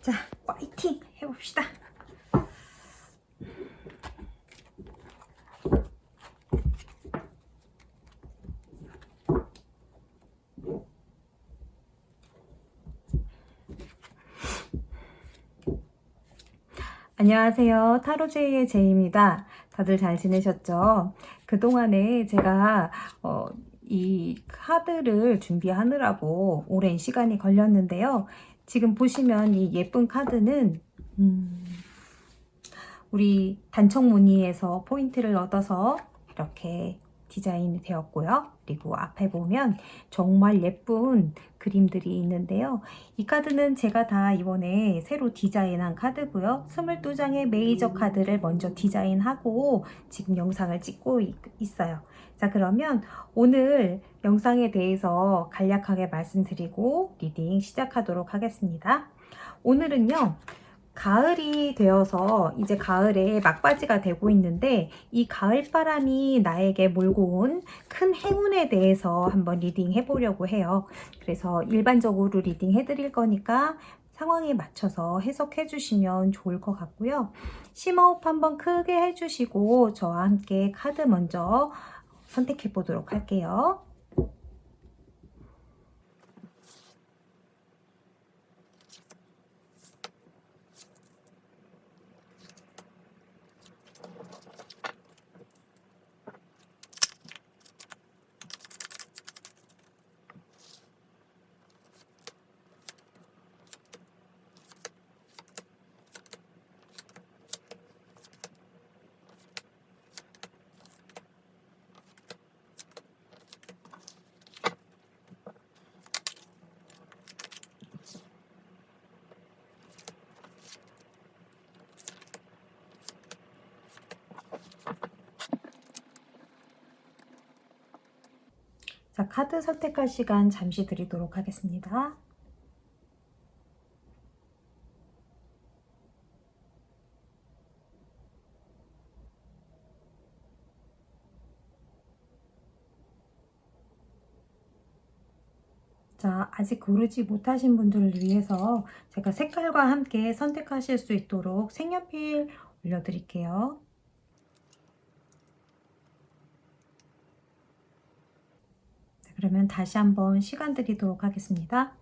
자, 파이팅 해봅시다. 안녕하세요. 타로제이의 제이입니다. 다들 잘 지내셨죠? 그동안에 제가 이 카드를 준비하느라고 오랜 시간이 걸렸는데요. 지금 보시면 이 예쁜 카드는 우리 단청 무늬에서 포인트를 얻어서 이렇게 디자인이 되었고요. 그리고 앞에 보면 정말 예쁜 그림들이 있는데요. 이 카드는 제가 다 이번에 새로 디자인한 카드고요. 22장의 메이저 카드를 먼저 디자인하고 지금 영상을 찍고 있어요. 자, 그러면 오늘 영상에 대해서 간략하게 말씀드리고 리딩 시작하도록 하겠습니다. 오늘은요. 가을이 되어서 이제 가을에 막바지가 되고 있는데 이 가을바람이 나에게 몰고 온 큰 행운에 대해서 한번 리딩 해보려고 해요. 그래서 일반적으로 리딩 해드릴 거니까 상황에 맞춰서 해석해 주시면 좋을 것 같고요. 심호흡 한번 크게 해주시고 저와 함께 카드 먼저 선택해 보도록 할게요. 자, 카드 선택할 시간 잠시 드리도록 하겠습니다. 자, 아직 고르지 못하신 분들을 위해서 제가 색깔과 함께 선택하실 수 있도록 색연필 올려드릴게요. 자, 그러면 다시 한번 시간 드리도록 하겠습니다.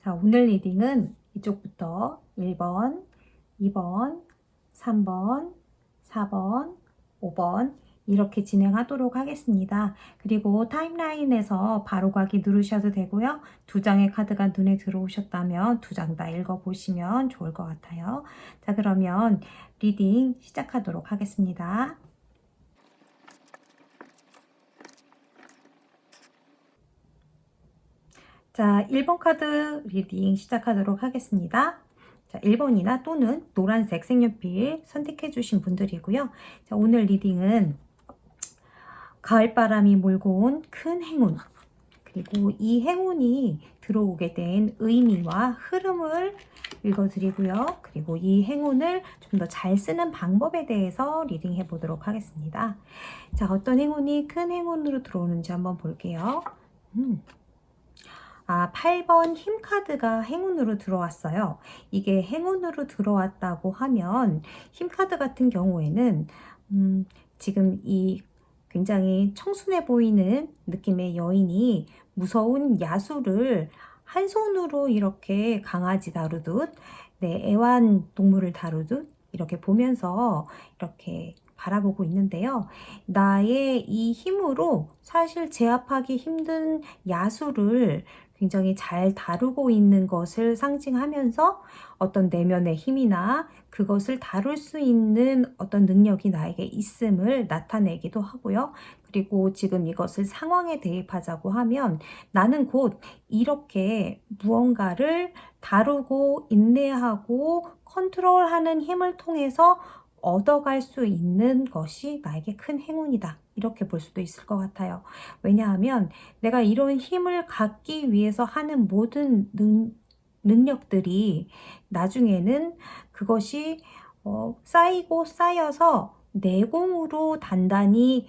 자, 오늘 리딩은 이쪽부터 1번, 2번, 3번, 4번, 5번 이렇게 진행하도록 하겠습니다. 그리고 타임라인에서 바로 가기 누르셔도 되고요. 두 장의 카드가 눈에 들어오셨다면 두 장 다 읽어보시면 좋을 것 같아요. 자, 그러면 리딩 시작하도록 하겠습니다. 자, 1번 카드 리딩 시작하도록 하겠습니다. 자, 1번이나 또는 노란색 색연필 선택해 주신 분들이고요. 자, 오늘 리딩은 가을바람이 몰고 온 큰 행운, 그리고 이 행운이 들어오게 된 의미와 흐름을 읽어드리고요. 그리고 이 행운을 좀 더 잘 쓰는 방법에 대해서 리딩해 보도록 하겠습니다. 자, 어떤 행운이 큰 행운으로 들어오는지 한번 볼게요. 8번 힘카드가 행운으로 들어왔어요. 이게 행운으로 들어왔다고 하면 힘카드 같은 경우에는 지금 이 굉장히 청순해 보이는 느낌의 여인이 무서운 야수를 한 손으로 이렇게 강아지 다루듯 애완동물을 다루듯 이렇게 보면서 이렇게 바라보고 있는데요. 나의 이 힘으로 사실 제압하기 힘든 야수를 굉장히 잘 다루고 있는 것을 상징하면서 어떤 내면의 힘이나 그것을 다룰 수 있는 어떤 능력이 나에게 있음을 나타내기도 하고요. 그리고 지금 이것을 상황에 대입하자고 하면 나는 곧 이렇게 무언가를 다루고 인내하고 컨트롤하는 힘을 통해서 얻어갈 수 있는 것이 나에게 큰 행운이다. 이렇게 볼 수도 있을 것 같아요. 왜냐하면 내가 이런 힘을 갖기 위해서 하는 모든 능력들이 나중에는 그것이 쌓이고 쌓여서 내공으로 단단히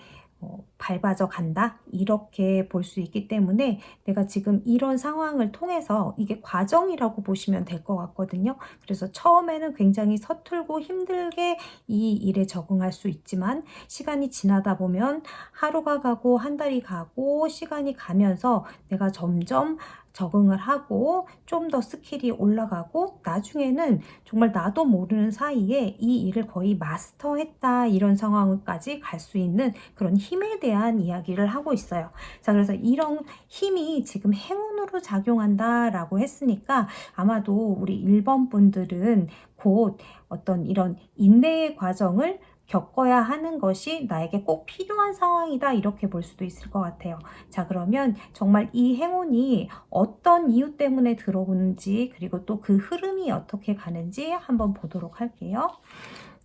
밟아져 간다 이렇게 볼 수 있기 때문에 내가 지금 이런 상황을 통해서 이게 과정이라고 보시면 될 것 같거든요. 그래서 처음에는 굉장히 서툴고 힘들게 이 일에 적응할 수 있지만 시간이 지나다 보면 하루가 가고 한 달이 가고 시간이 가면서 내가 점점 적응을 하고 좀 더 스킬이 올라가고 나중에는 정말 나도 모르는 사이에 이 일을 거의 마스터했다 이런 상황까지 갈 수 있는 그런 힘에 대한 이야기를 하고 있어요. 자, 그래서 이런 힘이 지금 행운으로 작용한다라고 했으니까 아마도 우리 1번 분들은 곧 어떤 이런 인내의 과정을 겪어야 하는 것이 나에게 꼭 필요한 상황이다 이렇게 볼 수도 있을 것 같아요. 자, 그러면 정말 이 행운이 어떤 이유 때문에 들어오는지 그리고 또 그 흐름이 어떻게 가는지 한번 보도록 할게요.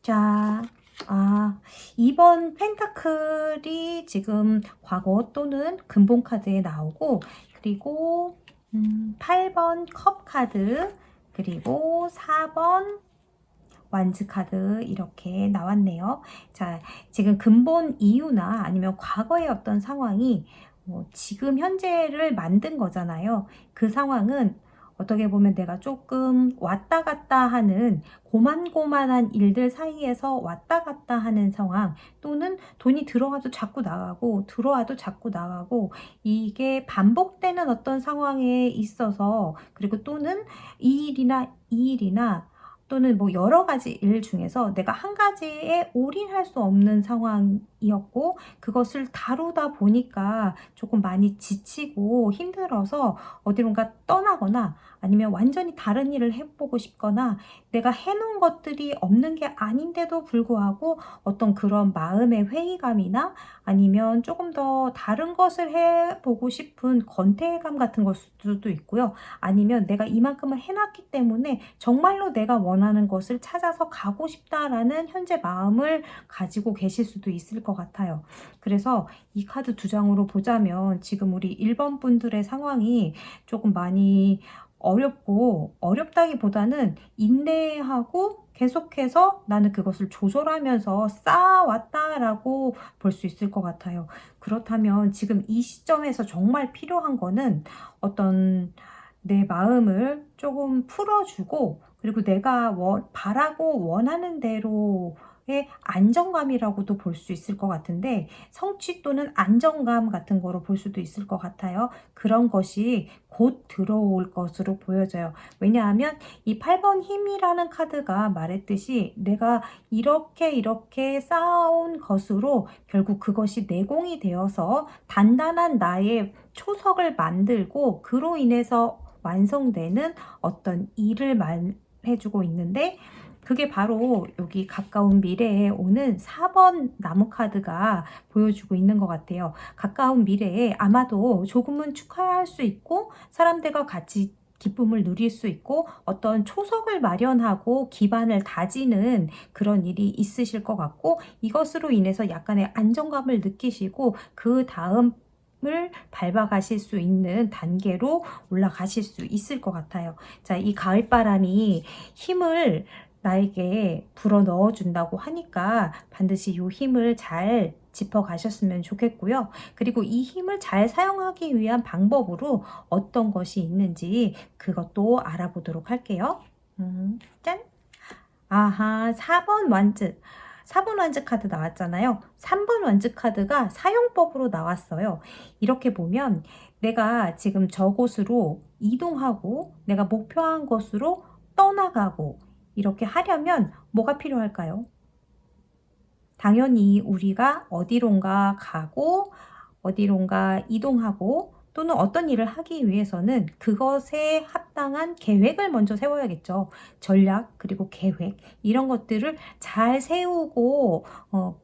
자, 2번 펜타클이 지금 과거 또는 근본 카드에 나오고 그리고 8번 컵 카드 그리고 4번 완즈 카드 이렇게 나왔네요. 자, 지금 근본 이유나 아니면 과거의 어떤 상황이 지금 현재를 만든 거잖아요. 그 상황은 어떻게 보면 내가 조금 왔다 갔다 하는 고만고만한 일들 사이에서 왔다 갔다 하는 상황 또는 돈이 들어와도 자꾸 나가고 들어와도 자꾸 나가고 이게 반복되는 어떤 상황에 있어서 그리고 또는 이 일이나 또는 뭐 여러 가지 일 중에서 내가 한 가지에 올인할 수 없는 상황이었고 그것을 다루다 보니까 조금 많이 지치고 힘들어서 어디론가 떠나거나 아니면 완전히 다른 일을 해보고 싶거나 내가 해놓은 것들이 없는 게 아닌데도 불구하고 어떤 그런 마음의 회의감이나 아니면 조금 더 다른 것을 해보고 싶은 권태감 같은 걸 수도 있고요. 아니면 내가 이만큼을 해놨기 때문에 정말로 내가 원하는 것을 찾아서 가고 싶다라는 현재 마음을 가지고 계실 수도 있을 것 같아요. 그래서 이 카드 두 장으로 보자면 지금 우리 1번 분들의 상황이 조금 많이 어렵고 어렵다기보다는 인내하고 계속해서 나는 그것을 조절하면서 쌓아왔다라고 볼 수 있을 것 같아요. 그렇다면 지금 이 시점에서 정말 필요한 거는 어떤 내 마음을 조금 풀어주고 그리고 내가 바라고 원하는 대로의 안정감이라고도 볼 수 있을 것 같은데 성취 또는 안정감 같은 거로 볼 수도 있을 것 같아요. 그런 것이 곧 들어올 것으로 보여져요. 왜냐하면 이 8번 힘이라는 카드가 말했듯이 내가 이렇게 쌓아온 것으로 결국 그것이 내공이 되어서 단단한 나의 초석을 만들고 그로 인해서 완성되는 어떤 일을 말해주고 있는데 그게 바로 여기 가까운 미래에 오는 4번 나무 카드가 보여주고 있는 것 같아요. 가까운 미래에 아마도 조금은 축하할 수 있고 사람들과 같이 기쁨을 누릴 수 있고 어떤 초석을 마련하고 기반을 다지는 그런 일이 있으실 것 같고 이것으로 인해서 약간의 안정감을 느끼시고 그 다음 을 밟아가실 수 있는 단계로 올라가실 수 있을 것 같아요. 자, 이 가을바람이 힘을 나에게 불어 넣어준다고 하니까 반드시 이 힘을 잘 짚어가셨으면 좋겠고요. 그리고 이 힘을 잘 사용하기 위한 방법으로 어떤 것이 있는지 그것도 알아보도록 할게요. 짠! 아하, 4번 완즈. 4번 완즈 카드 나왔잖아요. 3번 완즈 카드가 사용법으로 나왔어요. 이렇게 보면 내가 지금 저곳으로 이동하고 내가 목표한 곳으로 떠나가고 이렇게 하려면 뭐가 필요할까요? 당연히 우리가 어디론가 가고 어디론가 이동하고 또는 어떤 일을 하기 위해서는 그것에 합당한 계획을 먼저 세워야겠죠. 전략 그리고 계획 이런 것들을 잘 세우고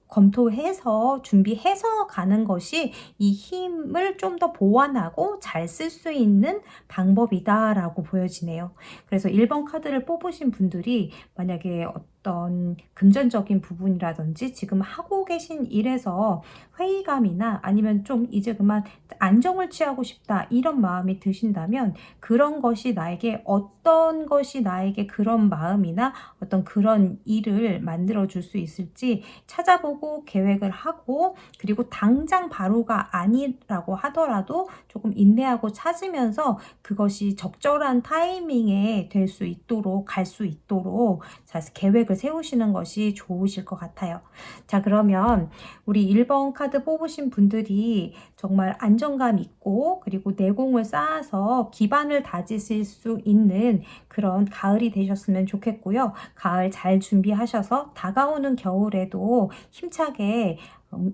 검토해서 준비해서 가는 것이 이 힘을 좀 더 보완하고 잘 쓸 수 있는 방법이다라고 보여지네요. 그래서 1번 카드를 뽑으신 분들이 만약에 어떤 금전적인 부분이라든지 지금 하고 계신 일에서 회의감이나 아니면 좀 이제 그만 안정을 취하고 싶다 이런 마음이 드신다면 그런 것이 나에게 어떤 것이 나에게 그런 마음이나 어떤 그런 일을 만들어 줄 수 있을지 찾아보고 세우고 계획을 하고, 그리고 당장 바로가 아니라고 하더라도 조금 인내하고 찾으면서 그것이 적절한 타이밍에 될 수 있도록, 갈 수 있도록 자, 계획을 세우시는 것이 좋으실 것 같아요. 자, 그러면 우리 1번 카드 뽑으신 분들이 정말 안정감 있고, 그리고 내공을 쌓아서 기반을 다지실 수 있는 그런 가을이 되셨으면 좋겠고요. 가을 잘 준비하셔서 다가오는 겨울에도 힘차게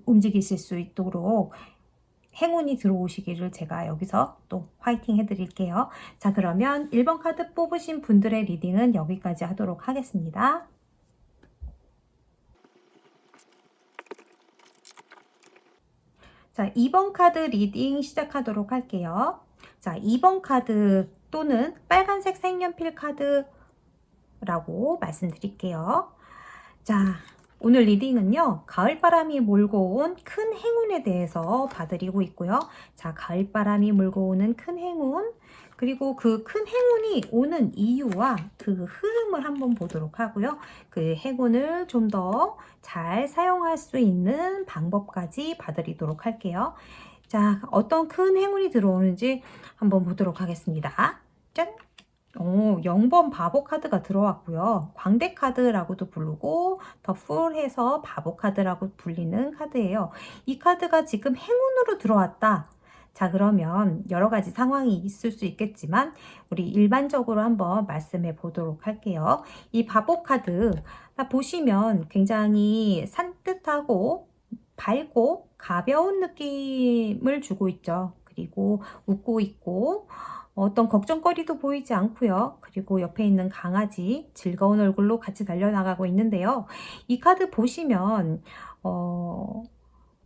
움직이실 수 있도록 행운이 들어오시기를 제가 여기서 또 화이팅 해드릴게요. 자, 그러면 1번 카드 뽑으신 분들의 리딩은 여기까지 하도록 하겠습니다. 자, 2번 카드 리딩 시작하도록 할게요. 자, 2번 카드 또는 빨간색 색연필 카드라고 말씀드릴게요. 자, 오늘 리딩은요, 가을바람이 몰고 온 큰 행운에 대해서 봐드리고 있고요. 자, 가을바람이 몰고 오는 큰 행운, 그리고 그 큰 행운이 오는 이유와 그 흐름을 한번 보도록 하고요. 그 행운을 좀 더 잘 사용할 수 있는 방법까지 봐드리도록 할게요. 자, 어떤 큰 행운이 들어오는지 한번 보도록 하겠습니다. 짠! 0번 바보 카드가 들어왔고요. 광대 카드라고도 부르고 더 풀해서 바보 카드라고 불리는 카드예요. 이 카드가 지금 행운으로 들어왔다. 자, 그러면 여러 가지 상황이 있을 수 있겠지만 우리 일반적으로 한번 말씀해 보도록 할게요. 이 바보 카드 보시면 굉장히 산뜻하고 밝고 가벼운 느낌을 주고 있죠. 그리고 웃고 있고 어떤 걱정거리도 보이지 않고요. 그리고 옆에 있는 강아지 즐거운 얼굴로 같이 달려나가고 있는데요. 이 카드 보시면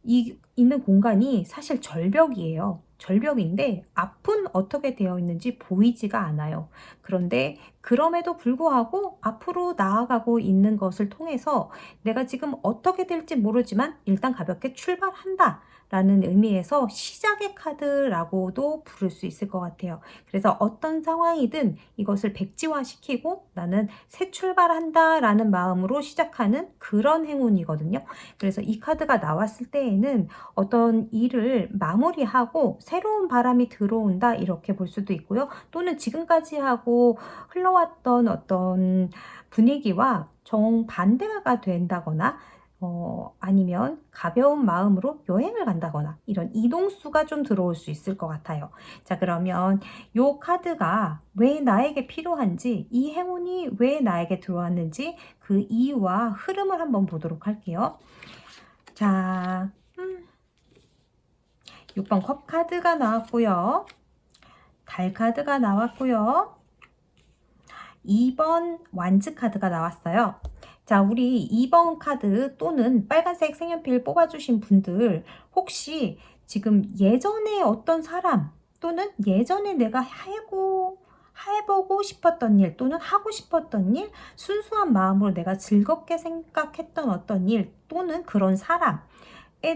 있는 공간이 사실 절벽이에요. 절벽인데 앞은 어떻게 되어 있는지 보이지가 않아요. 그런데 그럼에도 불구하고 앞으로 나아가고 있는 것을 통해서 내가 지금 어떻게 될지 모르지만 일단 가볍게 출발한다 라는 의미에서 시작의 카드라고도 부를 수 있을 것 같아요. 그래서 어떤 상황이든 이것을 백지화시키고 나는 새 출발한다 라는 마음으로 시작하는 그런 행운이거든요. 그래서 이 카드가 나왔을 때에는 어떤 일을 마무리하고 새로운 바람이 들어온다 이렇게 볼 수도 있고요. 또는 지금까지 하고 흘러왔던 어떤 분위기와 정반대가 된다거나 아니면 가벼운 마음으로 여행을 간다거나 이런 이동수가 좀 들어올 수 있을 것 같아요. 자, 그러면 이 카드가 왜 나에게 필요한지, 이 행운이 왜 나에게 들어왔는지 그 이유와 흐름을 한번 보도록 할게요. 자, 6번 컵 카드가 나왔고요. 달 카드가 나왔고요. 2번 완즈 카드가 나왔어요. 자, 우리 2번 카드 또는 빨간색 색연필 뽑아주신 분들 혹시 지금 예전에 어떤 사람 또는 예전에 내가 해보고 싶었던 일 또는 하고 싶었던 일, 순수한 마음으로 내가 즐겁게 생각했던 어떤 일 또는 그런 사람에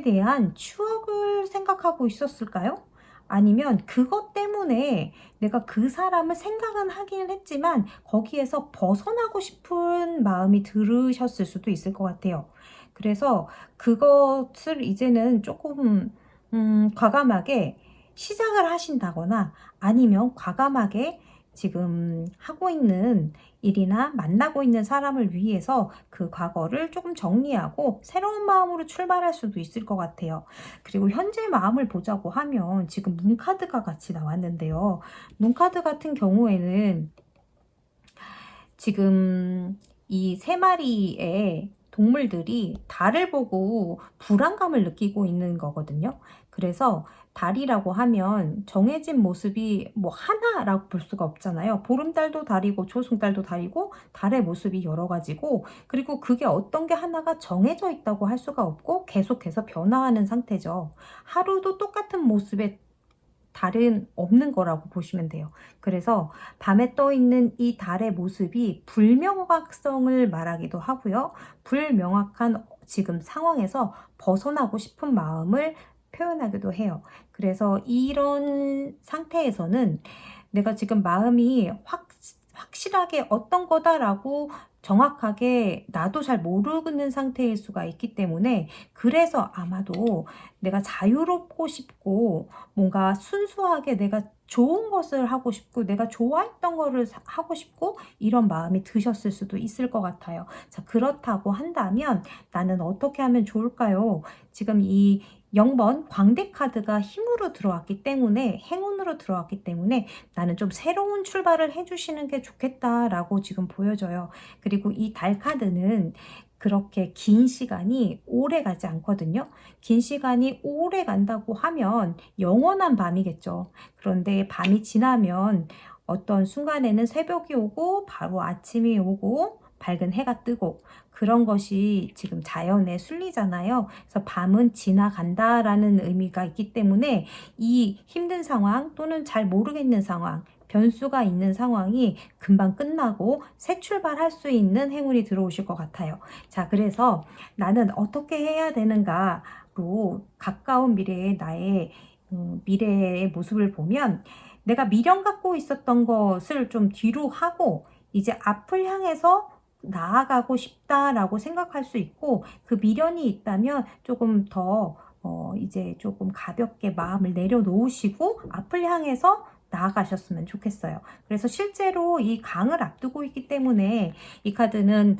대한 추억을 생각하고 있었을까요? 아니면 그것 때문에 내가 그 사람을 생각은 하긴 했지만 거기에서 벗어나고 싶은 마음이 들으셨을 수도 있을 것 같아요. 그래서 그것을 이제는 조금 과감하게 시작을 하신다거나 아니면 과감하게 지금 하고 있는 일이나 만나고 있는 사람을 위해서 그 과거를 조금 정리하고 새로운 마음으로 출발할 수도 있을 것 같아요. 그리고 현재 마음을 보자고 하면 지금 문카드가 같이 나왔는데요. 문카드 같은 경우에는 지금 이 3마리의 동물들이 달을 보고 불안감을 느끼고 있는 거거든요. 그래서 달이라고 하면 정해진 모습이 뭐 하나라고 볼 수가 없잖아요. 보름달도 달이고 조승달도 달이고 달의 모습이 여러 가지고, 그리고 그게 어떤 게 하나가 정해져 있다고 할 수가 없고 계속해서 변화하는 상태죠. 하루도 똑같은 모습의 달은 없는 거라고 보시면 돼요. 그래서 밤에 떠 있는 이 달의 모습이 불명확성을 말하기도 하고요. 불명확한 지금 상황에서 벗어나고 싶은 마음을 표현하기도 해요. 그래서 이런 상태에서는 내가 지금 마음이 확실하게 어떤 거다라고 정확하게 나도 잘 모르는 상태일 수가 있기 때문에 그래서 아마도 내가 자유롭고 싶고 뭔가 순수하게 내가 좋은 것을 하고 싶고 내가 좋아했던 거를 하고 싶고 이런 마음이 드셨을 수도 있을 것 같아요. 자, 그렇다고 한다면 나는 어떻게 하면 좋을까요? 지금 이 0번 광대 카드가 힘으로 들어왔기 때문에 행운으로 들어왔기 때문에 나는 좀 새로운 출발을 해주시는 게 좋겠다라고 지금 보여져요. 그리고 이 달 카드는 그렇게 긴 시간이 오래 가지 않거든요. 긴 시간이 오래 간다고 하면 영원한 밤이겠죠. 그런데 밤이 지나면 어떤 순간에는 새벽이 오고 바로 아침이 오고 밝은 해가 뜨고 그런 것이 지금 자연의 순리잖아요. 그래서 밤은 지나간다라는 의미가 있기 때문에 이 힘든 상황 또는 잘 모르겠는 상황, 변수가 있는 상황이 금방 끝나고 새 출발할 수 있는 행운이 들어오실 것 같아요. 자, 그래서 나는 어떻게 해야 되는가로 가까운 미래의 나의 미래의 모습을 보면 내가 미련 갖고 있었던 것을 좀 뒤로 하고 이제 앞을 향해서 나아가고 싶다라고 생각할 수 있고 그 미련이 있다면 조금 더 이제 조금 가볍게 마음을 내려놓으시고 앞을 향해서 나아가셨으면 좋겠어요. 그래서 실제로 이 강을 앞두고 있기 때문에 이 카드는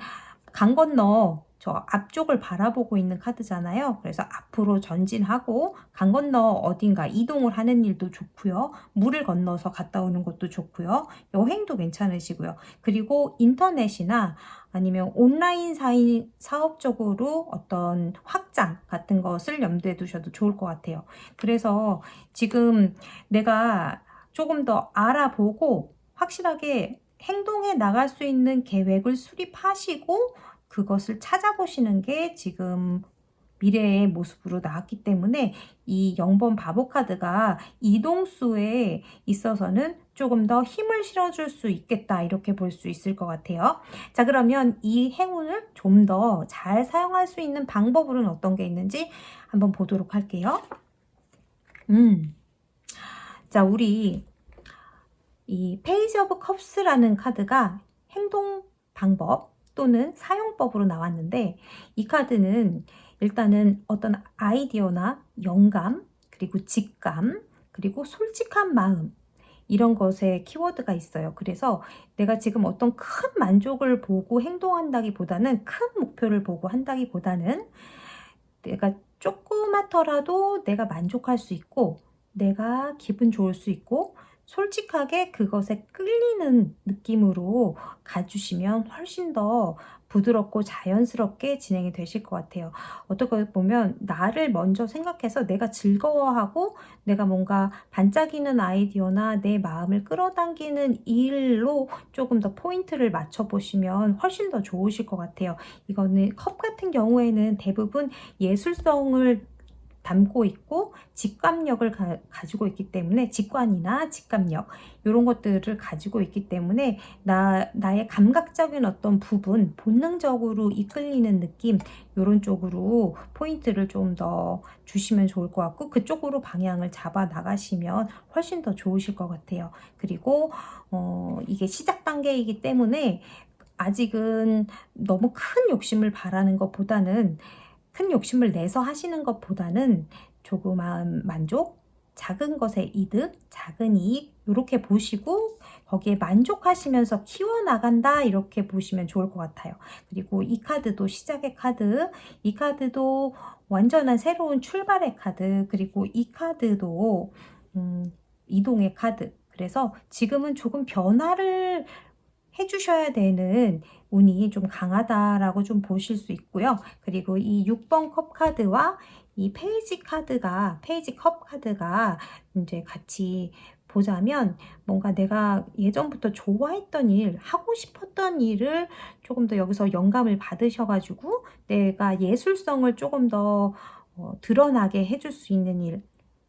강 건너 저 앞쪽을 바라보고 있는 카드잖아요. 그래서 앞으로 전진하고 강 건너 어딘가 이동을 하는 일도 좋고요. 물을 건너서 갔다 오는 것도 좋고요. 여행도 괜찮으시고요. 그리고 인터넷이나 아니면 온라인 사업적으로 어떤 확장 같은 것을 염두에 두셔도 좋을 것 같아요. 그래서 지금 내가 조금 더 알아보고 확실하게 행동에 나갈 수 있는 계획을 수립하시고 그것을 찾아보시는 게 지금 미래의 모습으로 나왔기 때문에 이 0번 바보 카드가 이동수에 있어서는 조금 더 힘을 실어줄 수 있겠다 이렇게 볼 수 있을 것 같아요. 자, 그러면 이 행운을 좀 더 잘 사용할 수 있는 방법으로는 어떤 게 있는지 한번 보도록 할게요. 자, 우리 이 페이지 오브 컵스라는 카드가 행동 방법 또는 사용법으로 나왔는데 이 카드는 일단은 어떤 아이디어나 영감 그리고 직감 그리고 솔직한 마음 이런 것에 키워드가 있어요. 그래서 내가 지금 어떤 큰 만족을 보고 행동한다기보다는 큰 목표를 보고 한다기보다는 내가 조그맣더라도 내가 만족할 수 있고 내가 기분 좋을 수 있고 솔직하게 그것에 끌리는 느낌으로 가주시면 훨씬 더 부드럽고 자연스럽게 진행이 되실 것 같아요. 어떻게 보면 나를 먼저 생각해서 내가 즐거워하고 내가 뭔가 반짝이는 아이디어나 내 마음을 끌어당기는 일로 조금 더 포인트를 맞춰보시면 훨씬 더 좋으실 것 같아요. 이거는 컵 같은 경우에는 대부분 예술성을 담고 있고 직감력을 가지고 있기 때문에 직관이나 직감력 이런 것들을 가지고 있기 때문에 나의 감각적인 어떤 부분 본능적으로 이끌리는 느낌 이런 쪽으로 포인트를 좀 더 주시면 좋을 것 같고 그쪽으로 방향을 잡아 나가시면 훨씬 더 좋으실 것 같아요. 그리고 이게 시작 단계이기 때문에 아직은 너무 큰 욕심을 바라는 것보다는 큰 욕심을 내서 하시는 것보다는 조그마한 만족, 작은 것의 이득, 작은 이익 이렇게 보시고 거기에 만족하시면서 키워나간다 이렇게 보시면 좋을 것 같아요. 그리고 이 카드도 시작의 카드, 이 카드도 완전한 새로운 출발의 카드, 그리고 이 카드도 이동의 카드. 그래서 지금은 조금 변화를 해주셔야 되는 운이 좀 강하다라고 좀 보실 수 있고요. 그리고 이 6번 컵 카드와 이 페이지 컵 카드가 이제 같이 보자면 뭔가 내가 예전부터 좋아했던 일, 하고 싶었던 일을 조금 더 여기서 영감을 받으셔가지고 내가 예술성을 조금 더 드러나게 해줄 수 있는 일,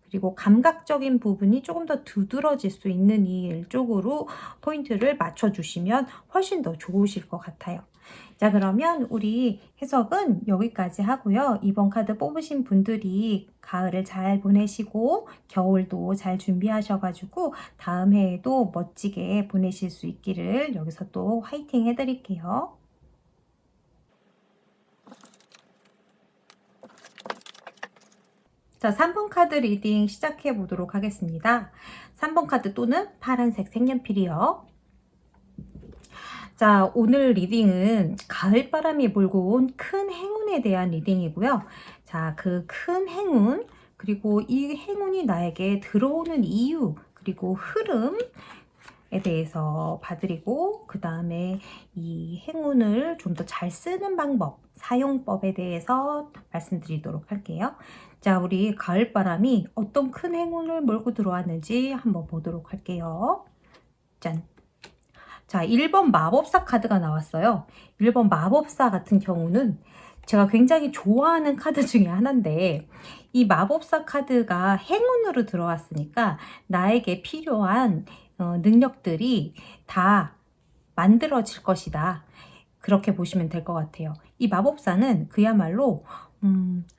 그리고 감각적인 부분이 조금 더 두드러질 수 있는 일 쪽으로 포인트를 맞춰주시면 훨씬 더 좋으실 것 같아요. 자, 그러면 우리 해석은 여기까지 하고요. 이번 카드 뽑으신 분들이 가을을 잘 보내시고 겨울도 잘 준비하셔가지고 다음 해에도 멋지게 보내실 수 있기를 여기서 또 화이팅 해드릴게요. 자, 3번 카드 리딩 시작해 보도록 하겠습니다. 3번 카드 또는 파란색 색연필이요. 자, 오늘 리딩은 가을바람이 불고 온 큰 행운에 대한 리딩이고요. 자, 그 큰 행운, 그리고 이 행운이 나에게 들어오는 이유, 그리고 흐름에 대해서 봐드리고, 그 다음에 이 행운을 좀 더 잘 쓰는 방법, 사용법에 대해서 말씀드리도록 할게요. 자, 우리 가을바람이 어떤 큰 행운을 몰고 들어왔는지 한번 보도록 할게요. 짠! 자, 1번 마법사 카드가 나왔어요. 1번 마법사 같은 경우는 제가 굉장히 좋아하는 카드 중에 하나인데, 이 마법사 카드가 행운으로 들어왔으니까 나에게 필요한 능력들이 다 만들어질 것이다. 그렇게 보시면 될 것 같아요. 이 마법사는 그야말로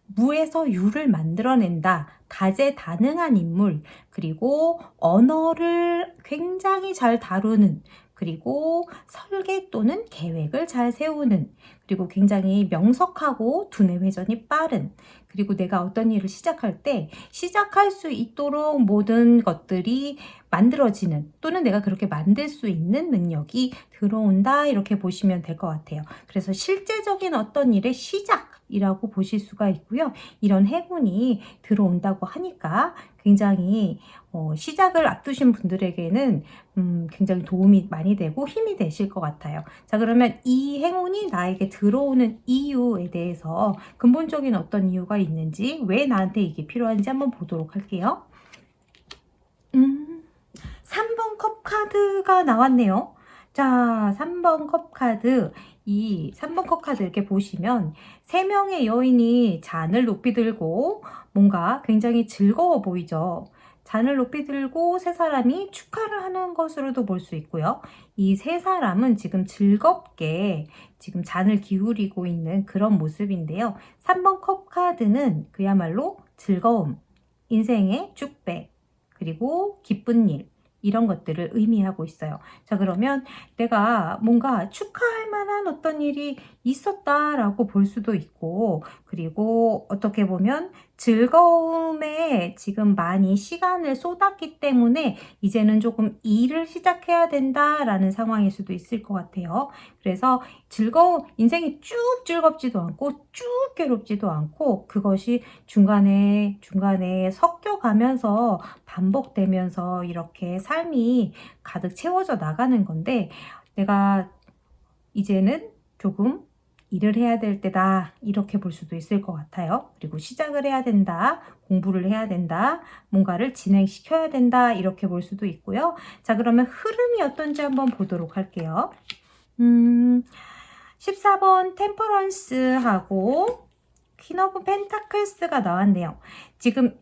무에서 유를 만들어낸다. 다재다능한 인물, 그리고 언어를 굉장히 잘 다루는, 그리고 설계 또는 계획을 잘 세우는, 그리고 굉장히 명석하고 두뇌 회전이 빠른, 그리고 내가 어떤 일을 시작할 때 시작할 수 있도록 모든 것들이 만들어지는, 또는 내가 그렇게 만들 수 있는 능력이 들어온다, 이렇게 보시면 될 것 같아요. 그래서 실제적인 어떤 일의 시작이라고 보실 수가 있고요. 이런 행운이 들어온다고 하니까 굉장히 시작을 앞두신 분들에게는 굉장히 도움이 많이 되고 힘이 되실 것 같아요. 자, 그러면 이 행운이 나에게 들어오는 이유에 대해서 근본적인 어떤 이유가 있는지, 왜 나한테 이게 필요한지 한번 보도록 할게요. 3번 컵 카드가 나왔네요. 자, 3번 컵 카드. 이 3번 컵 카드 이렇게 보시면 3명의 여인이 잔을 높이 들고 뭔가 굉장히 즐거워 보이죠. 잔을 높이 들고 세 사람이 축하를 하는 것으로도 볼 수 있고요. 이 세 사람은 지금 즐겁게 지금 잔을 기울이고 있는 그런 모습인데요. 3번 컵 카드는 그야말로 즐거움, 인생의 축배, 그리고 기쁜 일, 이런 것들을 의미하고 있어요. 자, 그러면 내가 뭔가 축하할 만한 어떤 일이 있었다라고 볼 수도 있고, 그리고 어떻게 보면 즐거움에 지금 많이 시간을 쏟았기 때문에 이제는 조금 일을 시작해야 된다라는 상황일 수도 있을 것 같아요. 그래서 인생이 쭉 즐겁지도 않고 쭉 괴롭지도 않고, 그것이 중간에 섞여가면서 반복되면서 이렇게 삶이 가득 채워져 나가는 건데, 내가 이제는 조금 일을 해야 될 때다, 이렇게 볼 수도 있을 것 같아요. 그리고 시작을 해야 된다, 공부를 해야 된다, 뭔가를 진행시켜야 된다, 이렇게 볼 수도 있고요. 자, 그러면 흐름이 어떤지 한번 보도록 할게요. 14번 템퍼런스하고 퀸 오브 펜타클스가 나왔네요. 지금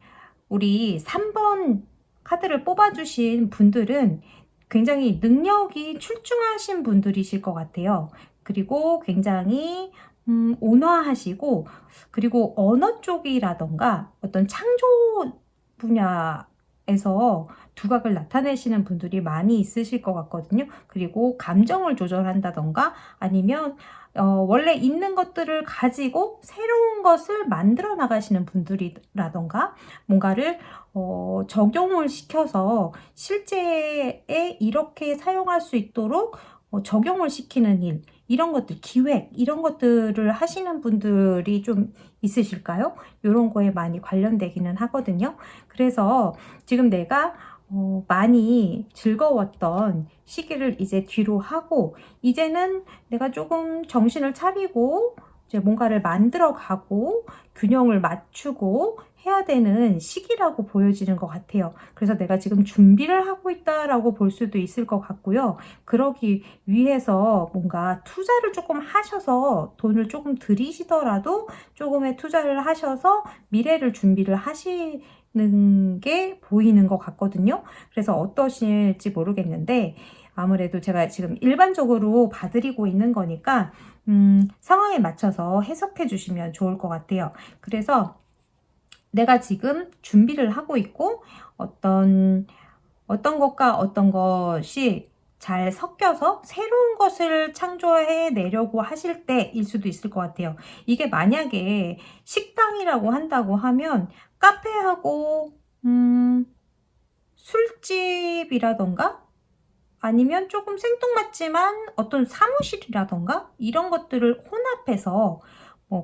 우리 3번 카드를 뽑아주신 분들은 굉장히 능력이 출중하신 분들이실 것 같아요. 그리고 굉장히 온화하시고, 그리고 언어 쪽이라던가 어떤 창조 분야에서 두각을 나타내시는 분들이 많이 있으실 것 같거든요. 그리고 감정을 조절한다던가, 아니면 원래 있는 것들을 가지고 새로운 것을 만들어 나가시는 분들이라던가, 뭔가를 적용을 시켜서 실제에 이렇게 사용할 수 있도록 적용을 시키는 일, 이런 것들, 기획, 이런 것들을 하시는 분들이 좀 있으실까요? 이런 거에 많이 관련되기는 하거든요. 그래서 지금 내가 많이 즐거웠던 시기를 이제 뒤로 하고, 이제는 내가 조금 정신을 차리고 이제 뭔가를 만들어 가고 균형을 맞추고 해야 되는 시기라고 보여지는 것 같아요. 그래서 내가 지금 준비를 하고 있다라고 볼 수도 있을 것 같고요. 그러기 위해서 뭔가 투자를 조금 하셔서, 돈을 조금 들이시더라도 조금의 투자를 하셔서 미래를 준비를 하시는 게 보이는 것 같거든요. 그래서 어떠실지 모르겠는데, 아무래도 제가 지금 일반적으로 봐드리고 있는 거니까 상황에 맞춰서 해석해 주시면 좋을 것 같아요. 그래서 내가 지금 준비를 하고 있고, 어떤 것과 어떤 것이 잘 섞여서 새로운 것을 창조해 내려고 하실 때일 수도 있을 것 같아요. 이게 만약에 식당이라고 한다고 하면 카페하고 술집이라던가 아니면 조금 생뚱맞지만 어떤 사무실이라던가 이런 것들을 혼합해서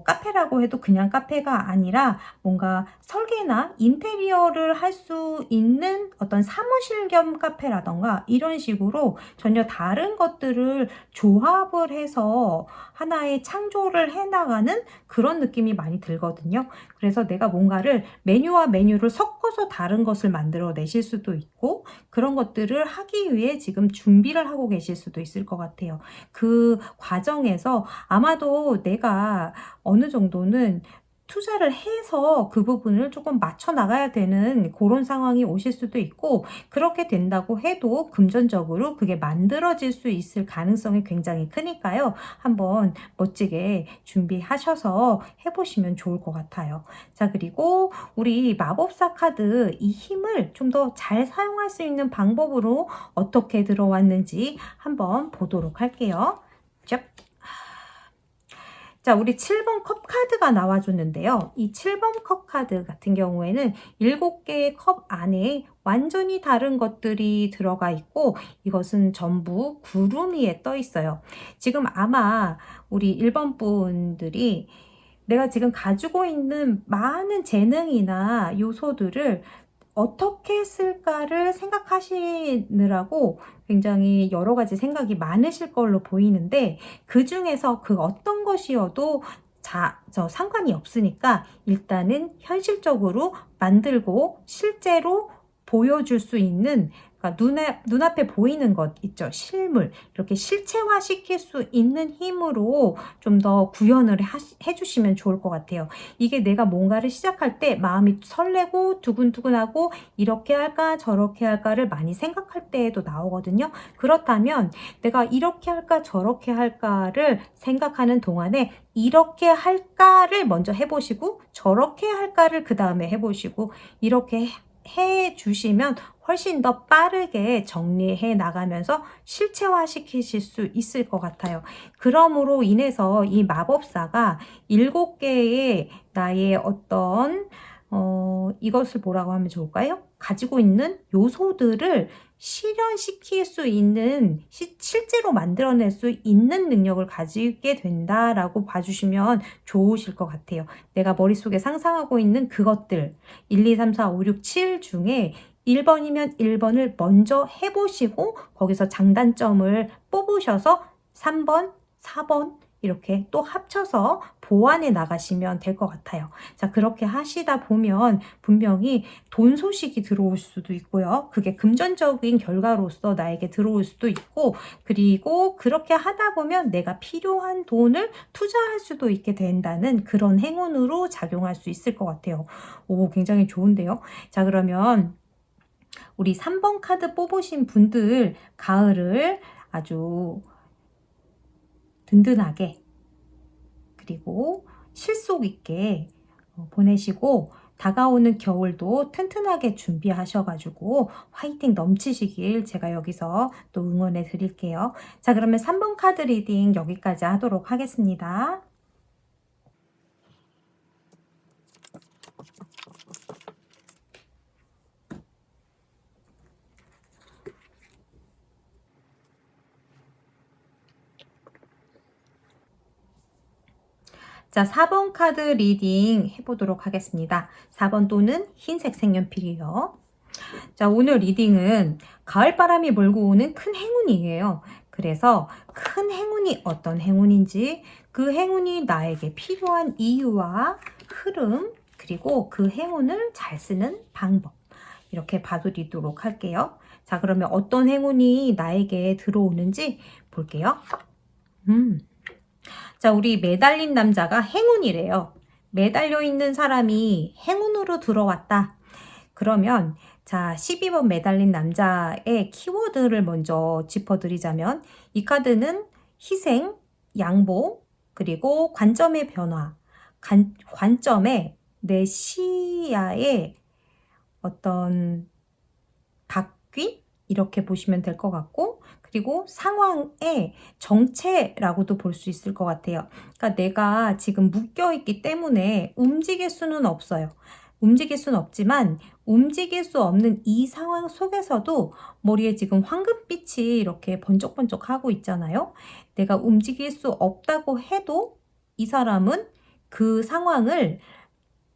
카페라고 해도 그냥 카페가 아니라 뭔가 설계나 인테리어를 할 수 있는 어떤 사무실 겸 카페라던가 이런 식으로 전혀 다른 것들을 조합을 해서 하나의 창조를 해나가는 그런 느낌이 많이 들거든요. 그래서 내가 뭔가를 메뉴와 메뉴를 섞어서 다른 것을 만들어 내실 수도 있고 그런 것들을 하기 위해 지금 준비를 하고 계실 수도 있을 것 같아요. 그 과정에서 아마도 내가 어느 정도는 투자를 해서 그 부분을 조금 맞춰 나가야 되는 그런 상황이 오실 수도 있고 그렇게 된다고 해도 금전적으로 그게 만들어질 수 있을 가능성이 굉장히 크니까요. 한번 멋지게 준비하셔서 해보시면 좋을 것 같아요. 자, 그리고 우리 마법사 카드 이 힘을 좀 더 잘 사용할 수 있는 방법으로 어떻게 들어왔는지 한번 보도록 할게요. 쭉. 자, 우리 7번 컵 카드가 나와줬는데요. 이 7번 컵 카드 같은 경우에는 7개의 컵 안에 완전히 다른 것들이 들어가 있고 이것은 전부 구름 위에 떠 있어요. 지금 아마 우리 1번 분들이 내가 지금 가지고 있는 많은 재능이나 요소들을 어떻게 쓸까를 생각하시느라고 굉장히 여러 가지 생각이 많으실 걸로 보이는데 그 중에서 그 어떤 것이어도 상관이 없으니까 일단은 현실적으로 만들고 실제로 보여줄 수 있는 그러니까 눈앞에 보이는 것 있죠. 실물. 이렇게 실체화 시킬 수 있는 힘으로 좀 더 구현을 해주시면 좋을 것 같아요. 이게 내가 뭔가를 시작할 때 마음이 설레고 두근두근하고 이렇게 할까 저렇게 할까를 많이 생각할 때에도 나오거든요. 그렇다면 내가 이렇게 할까 저렇게 할까를 생각하는 동안에 이렇게 할까를 먼저 해보시고 저렇게 할까를 그 다음에 해보시고 이렇게 해 주시면 훨씬 더 빠르게 정리해 나가면서 실체화 시키실 수 있을 것 같아요. 그러므로 인해서 이 마법사가 7개의 나의 어떤 이것을 뭐라고 하면 좋을까요? 가지고 있는 요소들을 실현시킬 수 있는 실제로 만들어낼 수 있는 능력을 가지게 된다라고 봐주시면 좋으실 것 같아요. 내가 머릿속에 상상하고 있는 그것들 1, 2, 3, 4, 5, 6, 7 중에 1번이면 1번을 먼저 해보시고 거기서 장단점을 뽑으셔서 3번, 4번 이렇게 또 합쳐서 보완해 나가시면 될 것 같아요. 자, 그렇게 하시다 보면 분명히 돈 소식이 들어올 수도 있고요. 그게 금전적인 결과로서 나에게 들어올 수도 있고 그리고 그렇게 하다 보면 내가 필요한 돈을 투자할 수도 있게 된다는 그런 행운으로 작용할 수 있을 것 같아요. 오, 굉장히 좋은데요. 자, 그러면 우리 3번 카드 뽑으신 분들 가을을 아주 든든하게 그리고 실속 있게 보내시고 다가오는 겨울도 튼튼하게 준비하셔가지고 화이팅 넘치시길 제가 여기서 또 응원해 드릴게요. 자, 그러면 3번 카드 리딩 여기까지 하도록 하겠습니다. 자, 4번 카드 리딩 해보도록 하겠습니다. 4번 또는 흰색 색연필이요. 자, 오늘 리딩은 가을바람이 몰고 오는 큰 행운이에요. 그래서 큰 행운이 어떤 행운인지 그 행운이 나에게 필요한 이유와 흐름 그리고 그 행운을 잘 쓰는 방법 이렇게 봐드리도록 할게요. 자, 그러면 어떤 행운이 나에게 들어오는지 볼게요. 자, 우리 매달린 남자가 행운이래요. 매달려 있는 사람이 행운으로 들어왔다. 그러면 자, 12번 매달린 남자의 키워드를 먼저 짚어드리자면 이 카드는 희생, 양보, 그리고 관점의 변화, 관점에 내 시야의 어떤 바뀜? 이렇게 보시면 될 것 같고 그리고 상황의 정체라고도 볼 수 있을 것 같아요. 그러니까 내가 지금 묶여 있기 때문에 움직일 수는 없어요. 움직일 수는 없지만 움직일 수 없는 이 상황 속에서도 머리에 지금 황금빛이 이렇게 번쩍번쩍하고 있잖아요. 내가 움직일 수 없다고 해도 이 사람은 그 상황을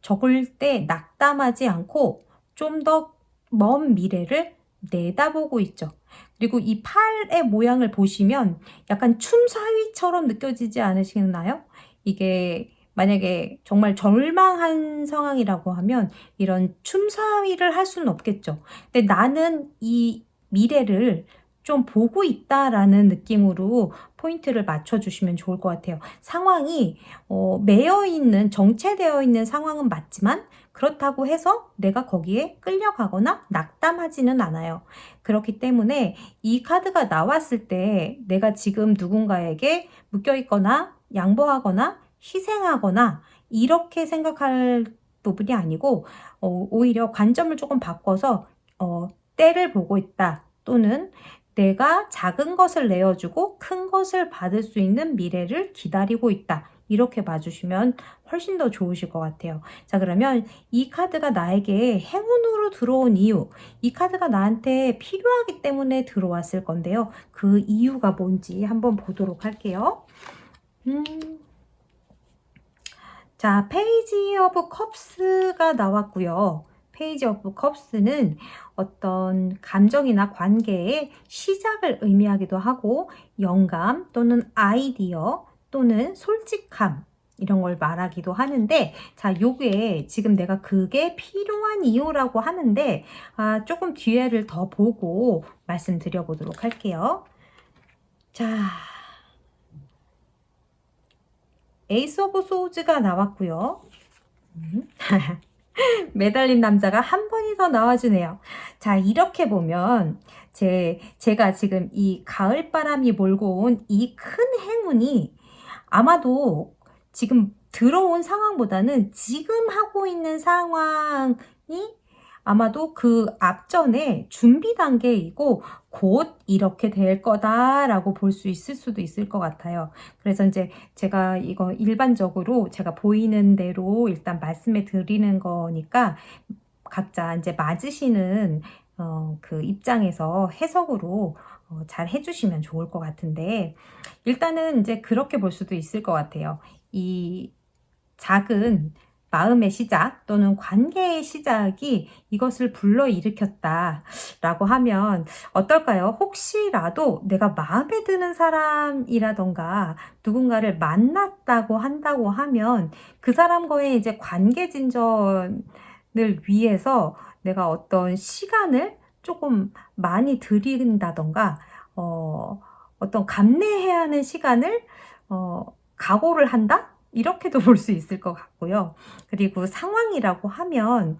적을 때 낙담하지 않고 좀 더 먼 미래를 내다보고 있죠. 그리고 이 팔의 모양을 보시면 약간 춤사위처럼 느껴지지 않으시나요? 이게 만약에 정말 절망한 상황이라고 하면 이런 춤사위를 할 수는 없겠죠. 근데 나는 이 미래를 좀 보고 있다라는 느낌으로 포인트를 맞춰주시면 좋을 것 같아요. 상황이 매여 있는, 정체되어 있는 상황은 맞지만 그렇다고 해서 내가 거기에 끌려가거나 낙담하지는 않아요. 그렇기 때문에 이 카드가 나왔을 때 내가 지금 누군가에게 묶여 있거나 양보하거나 희생하거나 이렇게 생각할 부분이 아니고 오히려 관점을 조금 바꿔서 때를 보고 있다, 또는 내가 작은 것을 내어주고 큰 것을 받을 수 있는 미래를 기다리고 있다, 이렇게 봐주시면 훨씬 더 좋으실 것 같아요. 자, 그러면 이 카드가 나에게 행운으로 들어온 이유, 이 카드가 나한테 필요하기 때문에 들어왔을 건데요. 그 이유가 뭔지 한번 보도록 할게요. 자, 페이지 오브 컵스가 나왔고요. 페이지 오브 컵스는 어떤 감정이나 관계의 시작을 의미하기도 하고 영감 또는 아이디어 또는 솔직함, 이런 걸 말하기도 하는데, 자, 요게 지금 내가 그게 필요한 이유라고 하는데 조금 뒤에를 더 보고 말씀드려 보도록 할게요. 자, 에이스 오브 소우즈가 나왔고요. 매달린 남자가 한 번이 더 나와주네요. 자, 이렇게 보면 제가 지금 이 가을바람이 몰고 온 이 큰 행운이 아마도 지금 들어온 상황보다는 지금 하고 있는 상황이 아마도 그 앞전에 준비 단계이고 곧 이렇게 될 거다라고 볼 수 있을 수도 있을 것 같아요. 그래서 이제 제가 이거 일반적으로 제가 보이는 대로 일단 말씀해 드리는 거니까 각자 이제 맞으시는 그 입장에서 해석으로 잘 해주시면 좋을 것 같은데, 일단은 이제 그렇게 볼 수도 있을 것 같아요. 이 작은 마음의 시작 또는 관계의 시작이 이것을 불러일으켰다라고 하면 어떨까요? 혹시라도 내가 마음에 드는 사람이라던가 누군가를 만났다고 한다고 하면 그 사람과의 이제 관계 진전을 위해서 내가 어떤 시간을 조금 많이 들인다던가 어떤 감내해야 하는 시간을 각오를 한다? 이렇게도 볼 수 있을 것 같고요. 그리고 상황이라고 하면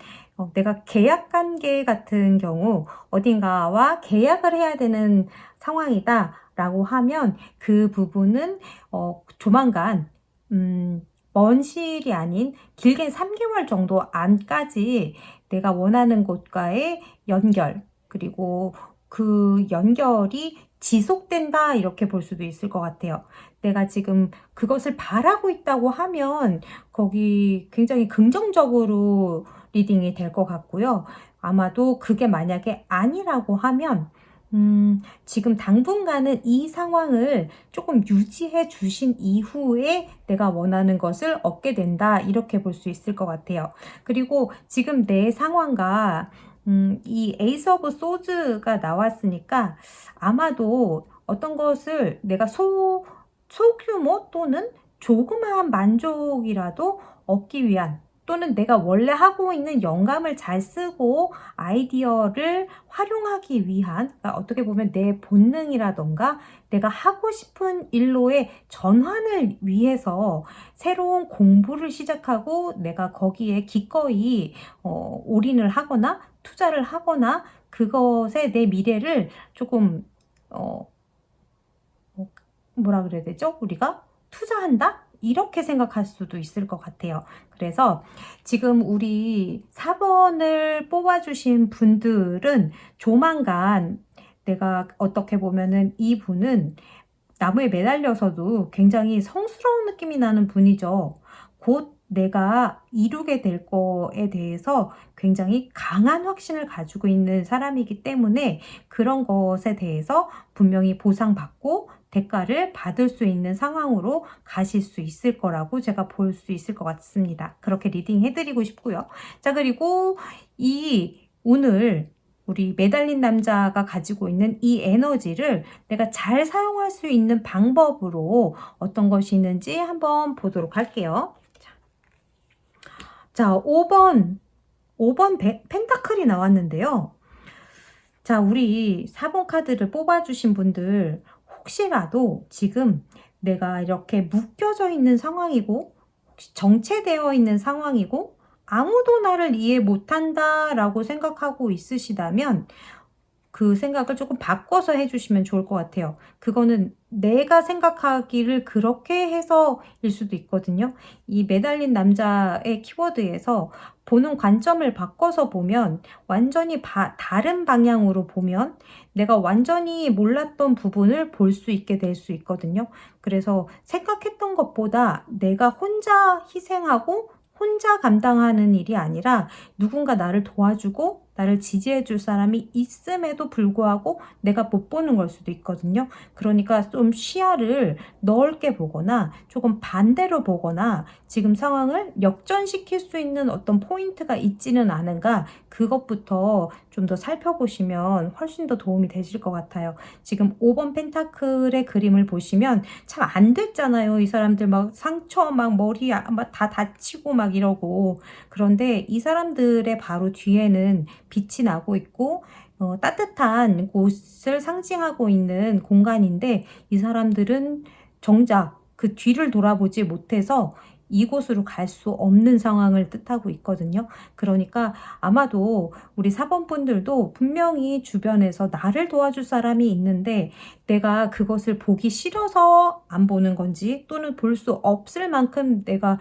내가 계약관계 같은 경우 어딘가와 계약을 해야 되는 상황이다 라고 하면 그 부분은 조만간 먼 시일이 아닌 길게 3개월 정도 안까지 내가 원하는 곳과의 연결, 그리고 그 연결이 지속된다, 이렇게 볼 수도 있을 것 같아요. 내가 지금 그것을 바라고 있다고 하면 거기 굉장히 긍정적으로 리딩이 될 것 같고요. 아마도 그게 만약에 아니라고 하면 지금 당분간은 이 상황을 조금 유지해 주신 이후에 내가 원하는 것을 얻게 된다, 이렇게 볼 수 있을 것 같아요. 그리고 지금 내 상황과 이 에이스 오브 소즈가 나왔으니까 아마도 어떤 것을 내가 소규모 또는 조그마한 만족이라도 얻기 위한, 또는 내가 원래 하고 있는 영감을 잘 쓰고 아이디어를 활용하기 위한, 그러니까 어떻게 보면 내 본능이라던가 내가 하고 싶은 일로의 전환을 위해서 새로운 공부를 시작하고 내가 거기에 기꺼이 올인을 하거나 투자를 하거나 그것에 내 미래를 조금 뭐라 그래야 되죠? 우리가 투자한다? 이렇게 생각할 수도 있을 것 같아요. 그래서 지금 우리 4번을 뽑아주신 분들은 조만간 내가 어떻게 보면은 이분은 나무에 매달려서도 굉장히 성스러운 느낌이 나는 분이죠. 곧 내가 이루게 될 거에 대해서 굉장히 강한 확신을 가지고 있는 사람이기 때문에 그런 것에 대해서 분명히 보상받고 대가를 받을 수 있는 상황으로 가실 수 있을 거라고 제가 볼 수 있을 것 같습니다. 그렇게 리딩 해드리고 싶고요. 자, 그리고 오늘 우리 매달린 남자가 가지고 있는 이 에너지를 내가 잘 사용할 수 있는 방법으로 어떤 것이 있는지 한번 보도록 할게요. 자, 5번 펜타클이 나왔는데요. 자, 우리 4번 카드를 뽑아주신 분들 혹시라도 지금 내가 이렇게 묶여져 있는 상황이고 정체되어 있는 상황이고 아무도 나를 이해 못한다 라고 생각하고 있으시다면 그 생각을 조금 바꿔서 해주시면 좋을 것 같아요. 그거는 내가 생각하기를 그렇게 해서일 수도 있거든요. 이 매달린 남자의 키워드에서 보는 관점을 바꿔서 보면 완전히 다른 방향으로 보면 내가 완전히 몰랐던 부분을 볼 수 있게 될 수 있거든요. 그래서 생각했던 것보다 내가 혼자 희생하고 혼자 감당하는 일이 아니라 누군가 나를 도와주고 나를 지지해 줄 사람이 있음에도 불구하고 내가 못 보는 걸 수도 있거든요. 그러니까 좀 시야를 넓게 보거나 조금 반대로 보거나 지금 상황을 역전시킬 수 있는 어떤 포인트가 있지는 않은가, 그것부터 좀 더 살펴보시면 훨씬 더 도움이 되실 것 같아요. 지금 5번 펜타클의 그림을 보시면 참 안 됐잖아요. 이 사람들 막 상처 막 머리 막 다 다치고 막 이러고. 그런데 이 사람들의 바로 뒤에는 빛이 나고 있고 따뜻한 곳을 상징하고 있는 공간인데 이 사람들은 정작 그 뒤를 돌아보지 못해서 이곳으로 갈 수 없는 상황을 뜻하고 있거든요. 그러니까 아마도 우리 4번 분들도 분명히 주변에서 나를 도와줄 사람이 있는데 내가 그것을 보기 싫어서 안 보는 건지 또는 볼 수 없을 만큼 내가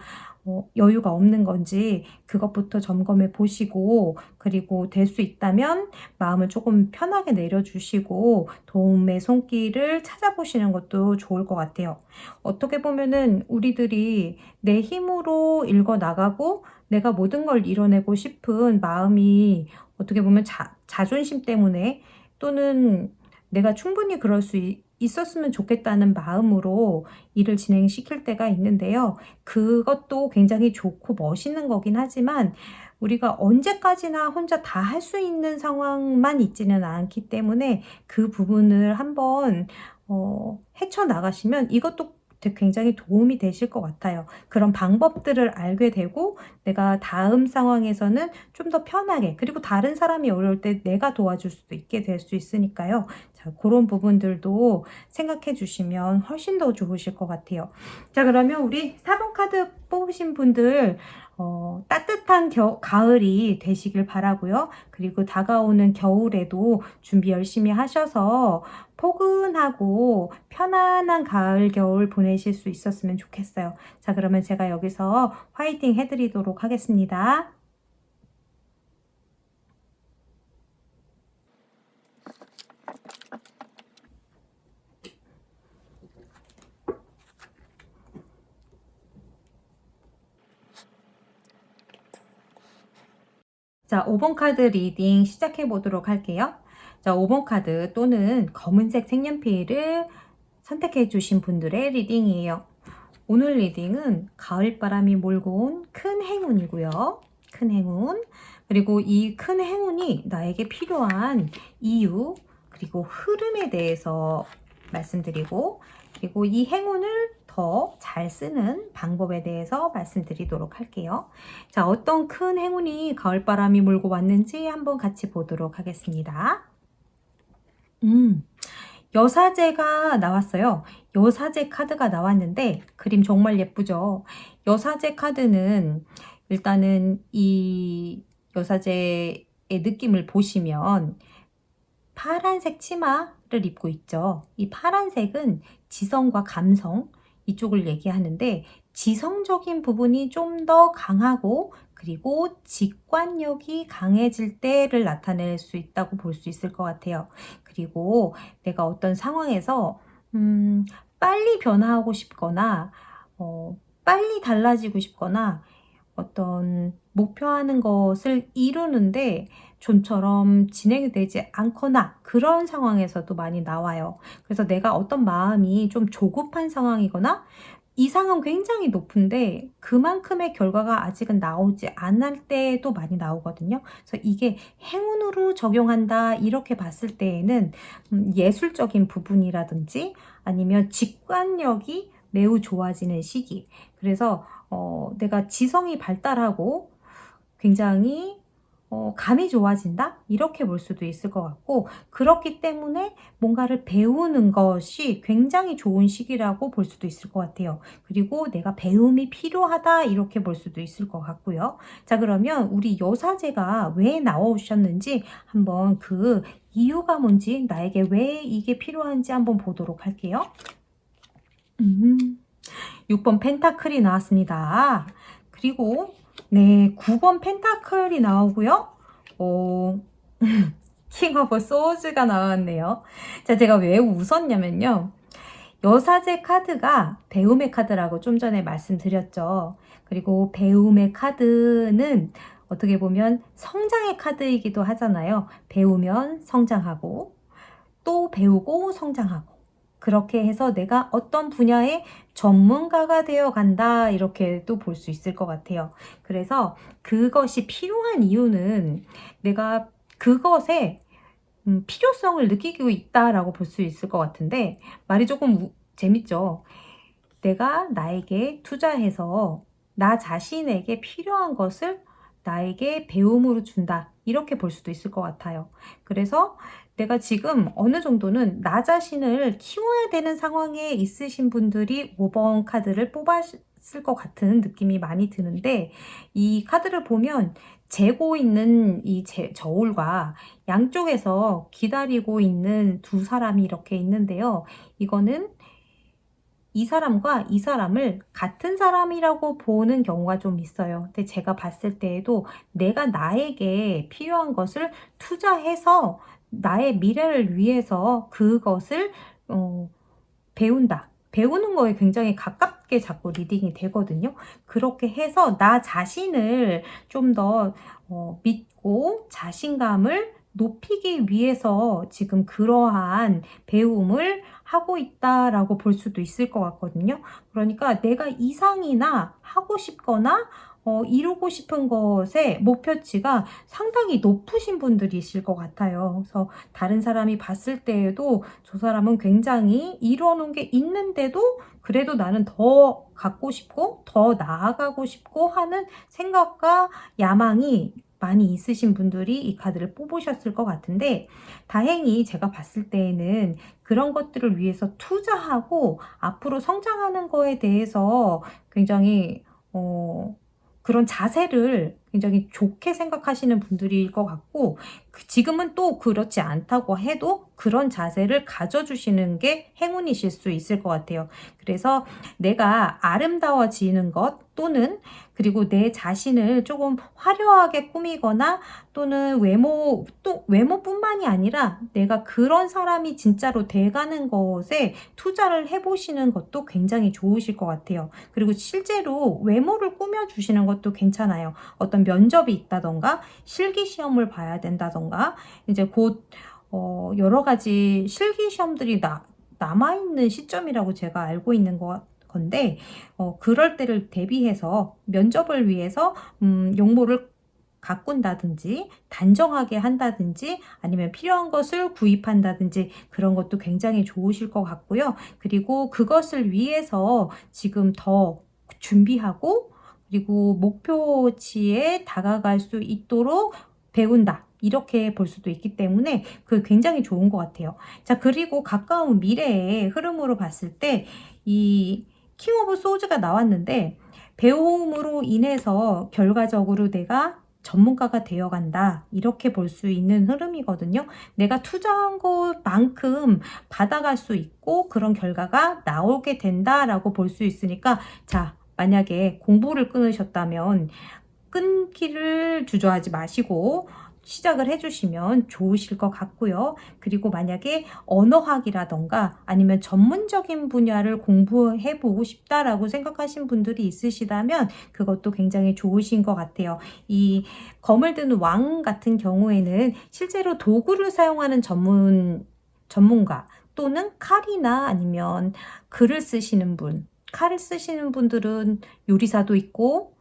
여유가 없는 건지 그것부터 점검해 보시고, 그리고 될 수 있다면 마음을 조금 편하게 내려주시고 도움의 손길을 찾아보시는 것도 좋을 것 같아요. 어떻게 보면은 우리들이 내 힘으로 읽어 나가고 내가 모든 걸 이뤄내고 싶은 마음이 어떻게 보면 자존심 때문에 또는 내가 충분히 그럴 수 있었으면 좋겠다는 마음으로 일을 진행시킬 때가 있는데요. 그것도 굉장히 좋고 멋있는 거긴 하지만 우리가 언제까지나 혼자 다 할 수 있는 상황만 있지는 않기 때문에 그 부분을 한번 헤쳐나가시면 이것도 굉장히 도움이 되실 것 같아요. 그런 방법들을 알게 되고 내가 다음 상황에서는 좀 더 편하게, 그리고 다른 사람이 어려울 때 내가 도와줄 수도 있게 될 수 있으니까요. 자, 그런 부분들도 생각해 주시면 훨씬 더 좋으실 것 같아요. 자, 그러면 우리 4번 카드 뽑으신 분들 따뜻한 가을이 되시길 바라고요. 그리고 다가오는 겨울에도 준비 열심히 하셔서 포근하고 편안한 가을, 겨울 보내실 수 있었으면 좋겠어요. 자, 그러면 제가 여기서 화이팅 해드리도록 하겠습니다. 자, 5번 카드 리딩 시작해 보도록 할게요. 자, 5번 카드 또는 검은색 색연필을 선택해 주신 분들의 리딩이에요. 오늘 리딩은 가을바람이 몰고 온 큰 행운이고요. 큰 행운. 그리고 이 큰 행운이 나에게 필요한 이유, 그리고 흐름에 대해서 말씀드리고, 그리고 이 행운을 더 잘 쓰는 방법에 대해서 말씀드리도록 할게요. 자, 어떤 큰 행운이 가을바람이 몰고 왔는지 한번 같이 보도록 하겠습니다. 여사제가 나왔어요. 여사제 카드가 나왔는데 그림 정말 예쁘죠? 여사제 카드는 일단은 이 여사제의 느낌을 보시면 파란색 치마를 입고 있죠. 이 파란색은 지성과 감성 이쪽을 얘기하는데 지성적인 부분이 좀 더 강하고 그리고 직관력이 강해질 때를 나타낼 수 있다고 볼 수 있을 것 같아요. 그리고 내가 어떤 상황에서 빨리 변화하고 싶거나 빨리 달라지고 싶거나 어떤 목표하는 것을 이루는데 좀처럼 진행이 되지 않거나 그런 상황에서도 많이 나와요. 그래서 내가 어떤 마음이 좀 조급한 상황이거나 이상은 굉장히 높은데 그만큼의 결과가 아직은 나오지 않을 때도 많이 나오거든요. 그래서 이게 행운으로 적용한다 이렇게 봤을 때에는 예술적인 부분이라든지 아니면 직관력이 매우 좋아지는 시기. 그래서 내가 지성이 발달하고 굉장히 감이 좋아진다? 이렇게 볼 수도 있을 것 같고, 그렇기 때문에 뭔가를 배우는 것이 굉장히 좋은 시기라고 볼 수도 있을 것 같아요. 그리고 내가 배움이 필요하다 이렇게 볼 수도 있을 것 같고요. 자, 그러면 우리 여사제가 왜 나오셨는지 한번 그 이유가 뭔지, 나에게 왜 이게 필요한지 한번 보도록 할게요. 6번 펜타클이 나왔습니다. 그리고 네, 9번 펜타클이 나오고요. 킹 오브 소즈가 나왔네요. 자, 제가 왜 웃었냐면요. 여사제 카드가 배움의 카드라고 좀 전에 말씀드렸죠. 그리고 배움의 카드는 어떻게 보면 성장의 카드이기도 하잖아요. 배우면 성장하고 또 배우고 성장하고 그렇게 해서 내가 어떤 분야의 전문가가 되어 간다 이렇게 또 볼 수 있을 것 같아요. 그래서 그것이 필요한 이유는 내가 그것에 필요성을 느끼고 있다라고 볼 수 있을 것 같은데 말이 조금 재밌죠. 내가 나에게 투자해서 나 자신에게 필요한 것을 나에게 배움으로 준다 이렇게 볼 수도 있을 것 같아요. 그래서 내가 지금 어느 정도는 나 자신을 키워야 되는 상황에 있으신 분들이 5번 카드를 뽑았을 것 같은 느낌이 많이 드는데 이 카드를 보면 재고 있는 이 저울과 양쪽에서 기다리고 있는 두 사람이 이렇게 있는데요. 이거는 이 사람과 이 사람을 같은 사람이라고 보는 경우가 좀 있어요. 근데 제가 봤을 때에도 내가 나에게 필요한 것을 투자해서 나의 미래를 위해서 그것을 배운다. 배우는 거에 굉장히 가깝게 자꾸 리딩이 되거든요. 그렇게 해서 나 자신을 좀 더 믿고 자신감을 높이기 위해서 지금 그러한 배움을 하고 있다라고 볼 수도 있을 것 같거든요. 그러니까 내가 이상이나 하고 싶거나 이루고 싶은 것의 목표치가 상당히 높으신 분들이실 것 같아요. 그래서 다른 사람이 봤을 때에도 저 사람은 굉장히 이뤄놓은 게 있는데도 그래도 나는 더 갖고 싶고 더 나아가고 싶고 하는 생각과 야망이 많이 있으신 분들이 이 카드를 뽑으셨을 것 같은데 다행히 제가 봤을 때에는 그런 것들을 위해서 투자하고 앞으로 성장하는 거에 대해서 굉장히 그런 자세를 굉장히 좋게 생각하시는 분들일 것 같고 지금은 또 그렇지 않다고 해도 그런 자세를 가져주시는 게 행운이실 수 있을 것 같아요. 그래서 내가 아름다워지는 것 또는 그리고 내 자신을 조금 화려하게 꾸미거나 또는 외모뿐만이 아니라 내가 그런 사람이 진짜로 돼가는 것에 투자를 해보시는 것도 굉장히 좋으실 것 같아요. 그리고 실제로 외모를 꾸며주시는 것도 괜찮아요. 어떤 면접이 있다던가 실기시험을 봐야 된다던가 이제 곧 여러 가지 실기시험들이 남아있는 시점이라고 제가 알고 있는 건데 그럴 때를 대비해서 면접을 위해서 용모를 가꾼다든지 단정하게 한다든지 아니면 필요한 것을 구입한다든지 그런 것도 굉장히 좋으실 것 같고요. 그리고 그것을 위해서 지금 더 준비하고 그리고 목표치에 다가갈 수 있도록 배운다. 이렇게 볼 수도 있기 때문에 그게 굉장히 좋은 것 같아요. 자, 그리고 가까운 미래의 흐름으로 봤을 때 이 킹 오브 소즈가 나왔는데 배움으로 인해서 결과적으로 내가 전문가가 되어간다 이렇게 볼 수 있는 흐름이거든요. 내가 투자한 것만큼 받아갈 수 있고 그런 결과가 나오게 된다라고 볼 수 있으니까 자 만약에 공부를 끊으셨다면 끊기를 주저하지 마시고 시작을 해주시면 좋으실 것 같고요. 그리고 만약에 언어학이라던가 아니면 전문적인 분야를 공부해 보고 싶다라고 생각하신 분들이 있으시다면 그것도 굉장히 좋으신 것 같아요. 이 검을 드는 왕 같은 경우에는 실제로 도구를 사용하는 전문가 또는 칼이나 아니면 글을 쓰시는 분, 칼을 쓰시는 분들은 요리사도 있고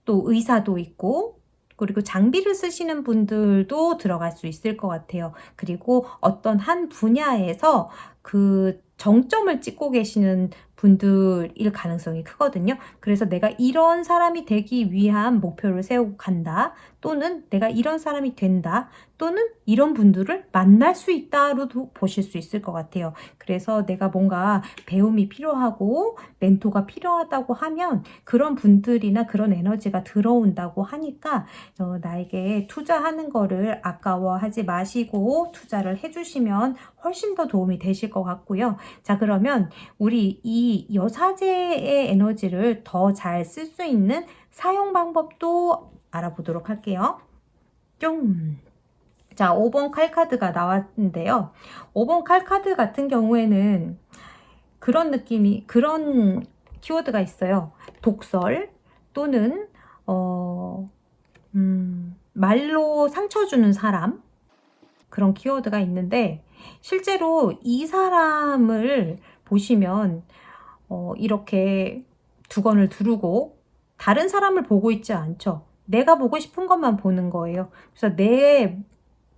또 의사도 있고 그리고 장비를 쓰시는 분들도 들어갈 수 있을 것 같아요. 그리고 어떤 한 분야에서 그 정점을 찍고 계시는 분들일 가능성이 크거든요. 그래서 내가 이런 사람이 되기 위한 목표를 세우고 간다. 또는 내가 이런 사람이 된다. 또는 이런 분들을 만날 수 있다로도 보실 수 있을 것 같아요. 그래서 내가 뭔가 배움이 필요하고 멘토가 필요하다고 하면 그런 분들이나 그런 에너지가 들어온다고 하니까 나에게 투자하는 거를 아까워하지 마시고 투자를 해주시면 훨씬 더 도움이 되실 것 같고요. 자, 그러면 우리 이 여사제의 에너지를 더 잘 쓸 수 있는 사용 방법도 알아보도록 할게요. 자, 5번 칼카드가 나왔는데요. 5번 칼카드 같은 경우에는 그런 키워드가 있어요. 독설 또는 말로 상처 주는 사람, 그런 키워드가 있는데 실제로 이 사람을 보시면 이렇게 두건을 두르고 다른 사람을 보고 있지 않죠. 내가 보고 싶은 것만 보는 거예요. 그래서 내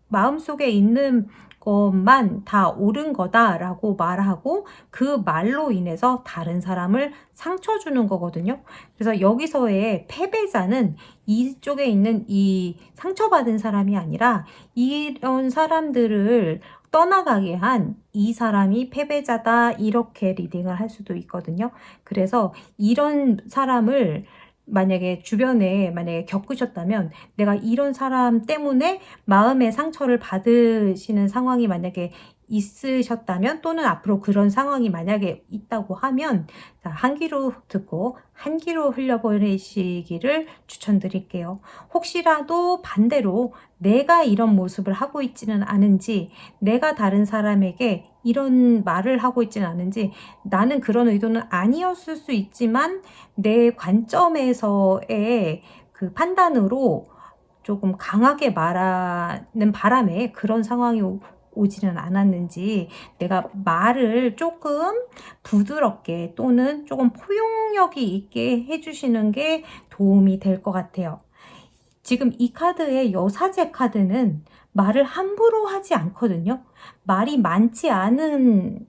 마음속에 있는 것만 다 옳은 거다라고 말하고 그 말로 인해서 다른 사람을 상처 주는 거거든요. 그래서 여기서의 패배자는 이쪽에 있는 이 상처받은 사람이 아니라 이런 사람들을 떠나가게 한 이 사람이 패배자다, 이렇게 리딩을 할 수도 있거든요. 그래서 이런 사람을 만약에 주변에 겪으셨다면 내가 이런 사람 때문에 마음의 상처를 받으시는 상황이 만약에 있으셨다면 또는 앞으로 그런 상황이 만약에 있다고 하면 한 귀로 듣고 한 귀로 흘려버리시기를 추천드릴게요. 혹시라도 반대로 내가 이런 모습을 하고 있지는 않은지, 내가 다른 사람에게 이런 말을 하고 있지는 않은지, 나는 그런 의도는 아니었을 수 있지만 내 관점에서의 그 판단으로 조금 강하게 말하는 바람에 그런 상황이 오지는 않았는지, 내가 말을 조금 부드럽게 또는 조금 포용력이 있게 해주시는 게 도움이 될 것 같아요. 지금 이 카드의 여사제 카드는 말을 함부로 하지 않거든요. 말이 많지 않은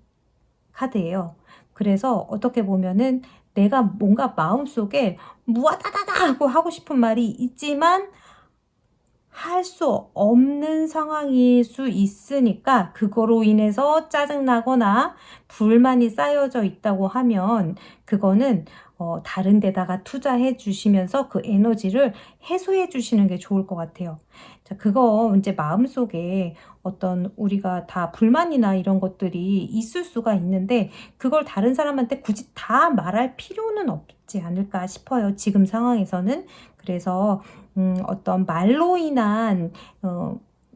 카드예요. 그래서 어떻게 보면은 내가 뭔가 마음속에 무아다다다 하고 하고 싶은 말이 있지만 할 수 없는 상황일 수 있으니까 그거로 인해서 짜증나거나 불만이 쌓여져 있다고 하면 그거는 다른 데다가 투자해 주시면서 그 에너지를 해소해 주시는 게 좋을 것 같아요. 자, 그거 이제 마음속에 어떤 우리가 다 불만이나 이런 것들이 있을 수가 있는데 그걸 다른 사람한테 굳이 다 말할 필요는 없지 않을까 싶어요. 지금 상황에서는. 그래서 어떤 말로 인한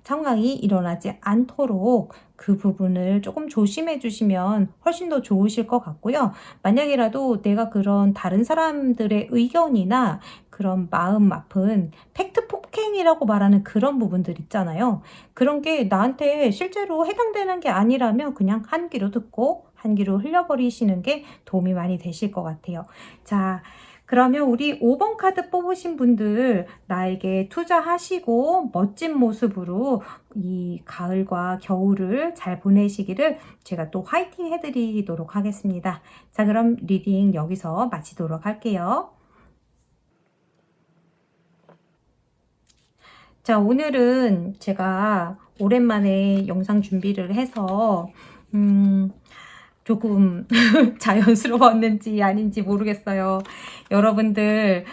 상황이 일어나지 않도록 그 부분을 조금 조심해 주시면 훨씬 더 좋으실 것 같고요. 만약이라도 내가 그런 다른 사람들의 의견이나 그런 마음 아픈 팩트 폭행이라고 말하는 그런 부분들 있잖아요. 그런 게 나한테 실제로 해당되는 게 아니라면 그냥 한 귀로 듣고 한 귀로 흘려버리시는 게 도움이 많이 되실 것 같아요. 자, 그러면 우리 5번 카드 뽑으신 분들 나에게 투자하시고 멋진 모습으로 이 가을과 겨울을 잘 보내시기를 제가 또 화이팅 해드리도록 하겠습니다. 자, 그럼 리딩 여기서 마치도록 할게요. 자, 오늘은 제가 오랜만에 영상 준비를 해서 조금 자연스러웠는지 아닌지 모르겠어요. 여러분들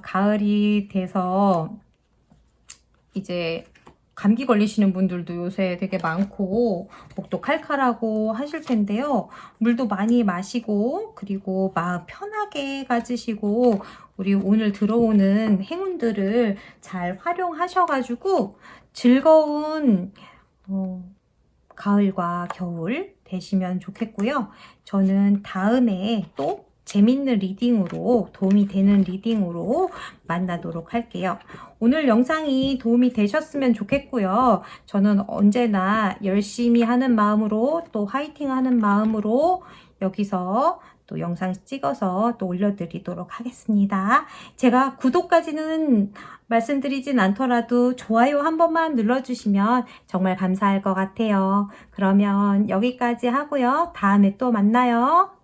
가을이 돼서 이제 감기 걸리시는 분들도 요새 되게 많고 목도 칼칼하고 하실 텐데요. 물도 많이 마시고 그리고 마음 편하게 가지시고 우리 오늘 들어오는 행운들을 잘 활용하셔가지고 즐거운 가을과 겨울 되시면 좋겠고요. 저는 다음에 또 재밌는 리딩으로, 도움이 되는 리딩으로 만나도록 할게요. 오늘 영상이 도움이 되셨으면 좋겠고요. 저는 언제나 열심히 하는 마음으로, 또 화이팅 하는 마음으로 여기서 또 영상 찍어서 또 올려드리도록 하겠습니다. 제가 구독까지는 말씀드리진 않더라도 좋아요 한 번만 눌러주시면 정말 감사할 것 같아요. 그러면 여기까지 하고요. 다음에 또 만나요.